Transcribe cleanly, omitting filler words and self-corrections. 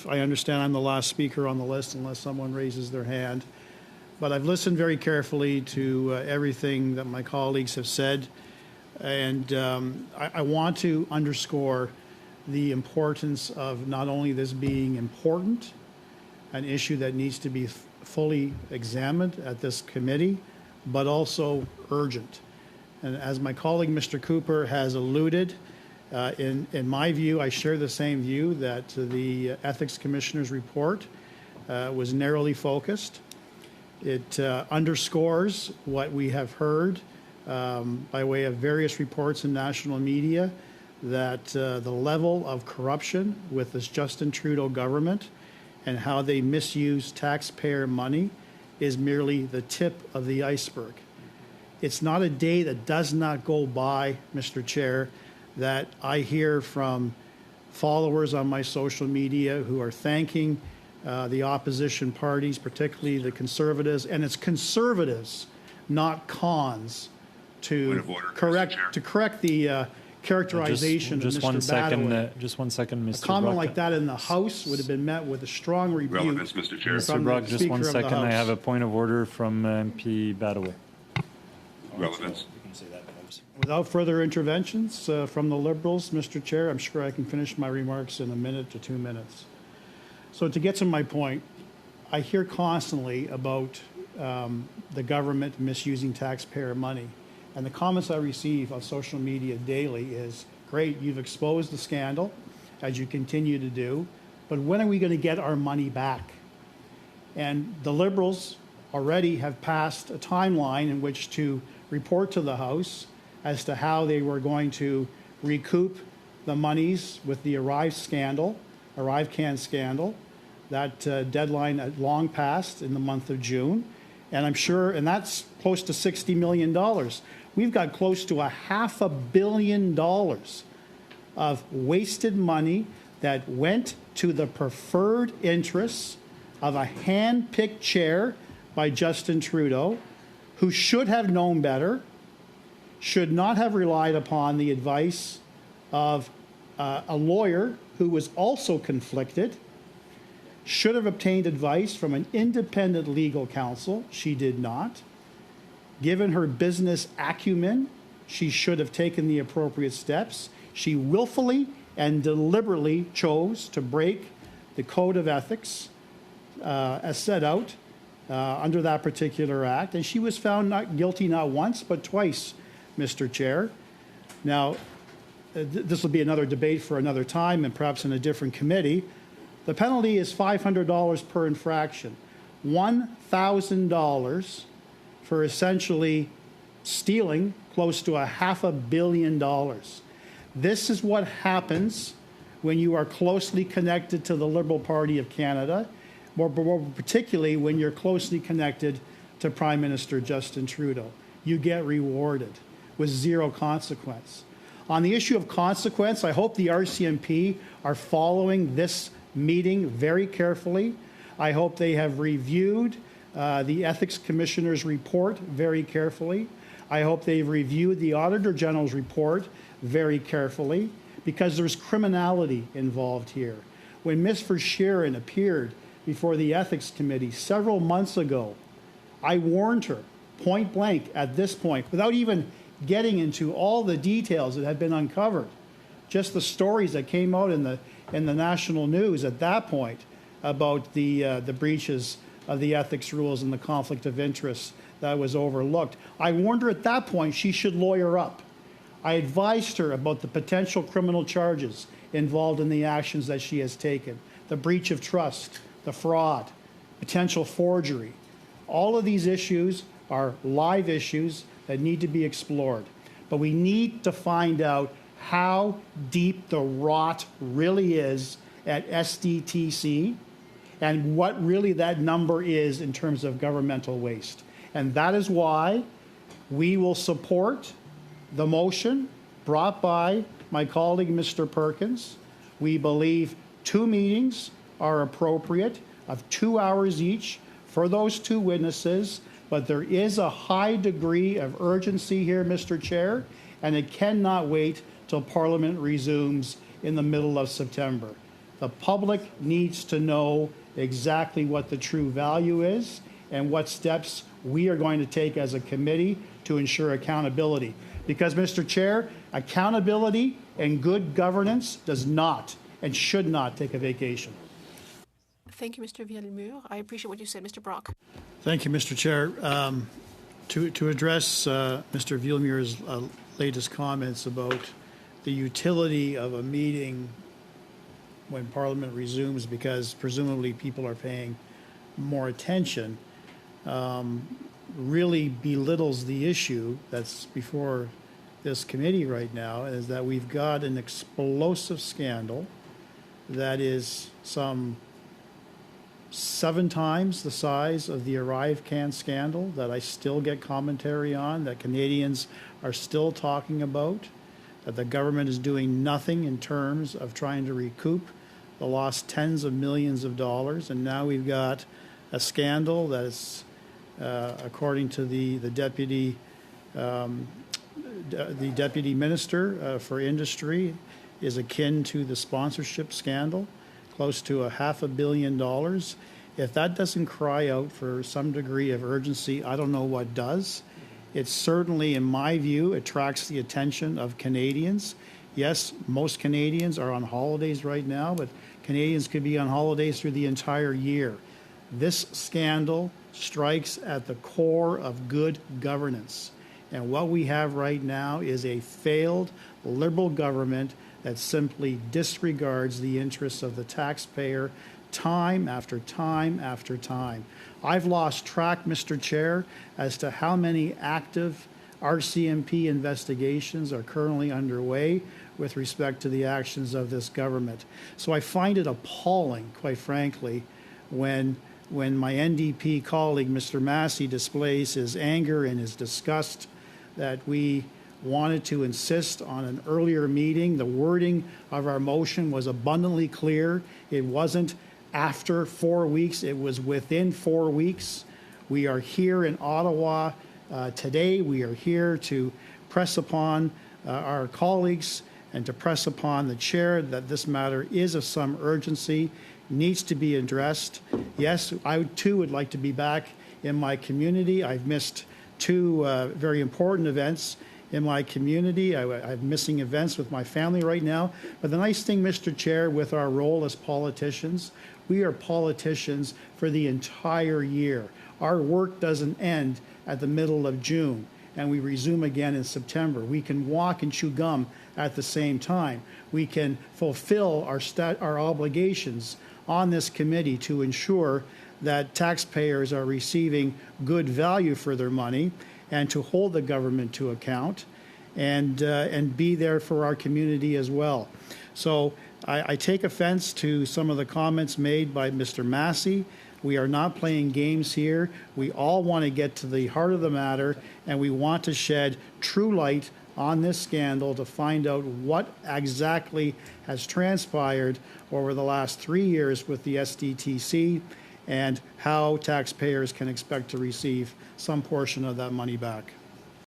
I understand I'm the last speaker on the list unless someone raises their hand. But I've listened very carefully to everything that my colleagues have said. And I want to underscore the importance of not only this being important, an issue that needs to be fully examined at this committee, but also urgent. And as my colleague, Mr. Cooper, has alluded, in my view, I share the same view that the Ethics Commissioner's report was narrowly focused. It underscores what we have heard by way of various reports in national media, that the level of corruption with this Justin Trudeau government and how they misuse taxpayer money is merely the tip of the iceberg. It's not a day that does not go by, Mr. Chair, that I hear from followers on my social media who are thanking the opposition parties, particularly the Conservatives, and it's Conservatives, not cons, to correct the characterization of Mr. Badaway. Just 1 second, Mr. A comment Brock. like that in the House would have been met with a strong rebuke. Relevance, Mr. Chair. Mr. Brock, just 1 second. I have a point of order from MP Badaway. Relevance. Without further interventions from the Liberals, Mr. Chair, I'm sure I can finish my remarks in a minute to 2 minutes. So to get to my point, I hear constantly about the government misusing taxpayer money. And the comments I receive on social media daily is, great, you've exposed the scandal, as you continue to do, but when are we going to get our money back? And the Liberals already have passed a timeline in which to report to the House as to how they were going to recoup the monies with the ArriveCan scandal. That deadline had long passed in the month of June. And I'm sure, and that's close to $60 million. We've got close to $500 million of wasted money that went to the preferred interests of a hand-picked chair by Justin Trudeau, who should have known better, should not have relied upon the advice of a lawyer who was also conflicted, should have obtained advice from an independent legal counsel. She did not. Given her business acumen, she should have taken the appropriate steps. She willfully and deliberately chose to break the code of ethics as set out under that particular act, and she was found not guilty not once but twice, Mr. Chair. Now, this will be another debate for another time and perhaps in a different committee. The penalty is $500 per infraction, $1,000 for essentially stealing close to $500 million. This is what happens when you are closely connected to the Liberal Party of Canada, more particularly when you're closely connected to Prime Minister Justin Trudeau. You get rewarded with zero consequence. On the issue of consequence, I hope the RCMP are following this meeting very carefully. I hope they have reviewed the Ethics Commissioner's report very carefully. I hope they've reviewed the Auditor General's report very carefully, because there's criminality involved here. When Ms. Verscheren appeared before the Ethics Committee several months ago, I warned her point blank at this point, without even getting into all the details that had been uncovered, just the stories that came out in the national news at that point about the breaches of the ethics rules and the conflict of interest that was overlooked. I warned her at that point she should lawyer up. I advised her about the potential criminal charges involved in the actions that she has taken, the breach of trust, the fraud, potential forgery. All of these issues are live issues that need to be explored. But we need to find out how deep the rot really is at SDTC and what really that number is in terms of governmental waste. And that is why we will support the motion brought by my colleague, Mr. Perkins. We believe 2 meetings are appropriate of 2 hours each for those 2 witnesses, but there is a high degree of urgency here, Mr. Chair, and it cannot wait till Parliament resumes in the middle of September. The public needs to know exactly what the true value is and what steps we are going to take as a committee to ensure accountability. Because, Mr. Chair, accountability and good governance does not and should not take a vacation. Thank you, Mr. Villemur. I appreciate what you said, Mr. Brock. Thank you, Mr. Chair. To address Mr. Villemur's latest comments about the utility of a meeting when Parliament resumes, because presumably people are paying more attention, really belittles the issue that's before this committee right now, is that we've got an explosive scandal that is some 7 times the size of the ArriveCan scandal that I still get commentary on, that Canadians are still talking about, that the government is doing nothing in terms of trying to recoup the lost tens of millions of dollars. And now we've got a scandal that is, according to the deputy minister for industry, is akin to the sponsorship scandal, close to $500 million. If that doesn't cry out for some degree of urgency, I don't know what does. It certainly, in my view, attracts the attention of Canadians. Yes, most Canadians are on holidays right now, but Canadians could be on holidays through the entire year. This scandal strikes at the core of good governance. And what we have right now is a failed Liberal government that simply disregards the interests of the taxpayer time after time after time. I've lost track, Mr. Chair, as to how many active RCMP investigations are currently underway with respect to the actions of this government. So I find it appalling, quite frankly, when my NDP colleague, Mr. Massey, displays his anger and his disgust that we wanted to insist on an earlier meeting. The wording of our motion was abundantly clear. It wasn't after 4 weeks, it was within 4 weeks. We are here in Ottawa today. We are here to press upon our colleagues and to press upon the chair that this matter is of some urgency, needs to be addressed. Yes, I too would like to be back in my community. I've missed 2 very important events in my community. I'm missing events with my family right now. But the nice thing, Mr. Chair, with our role as politicians, we are politicians for the entire year. Our work doesn't end at the middle of June, and we resume again in September. We can walk and chew gum at the same time. We can fulfill our obligations on this committee to ensure that taxpayers are receiving good value for their money, and to hold the government to account, and be there for our community as well. So I take offense to some of the comments made by Mr. Massey. We are not playing games here. We all want to get to the heart of the matter, and we want to shed true light on this scandal to find out what exactly has transpired over the last 3 years with the SDTC, and how taxpayers can expect to receive some portion of that money back.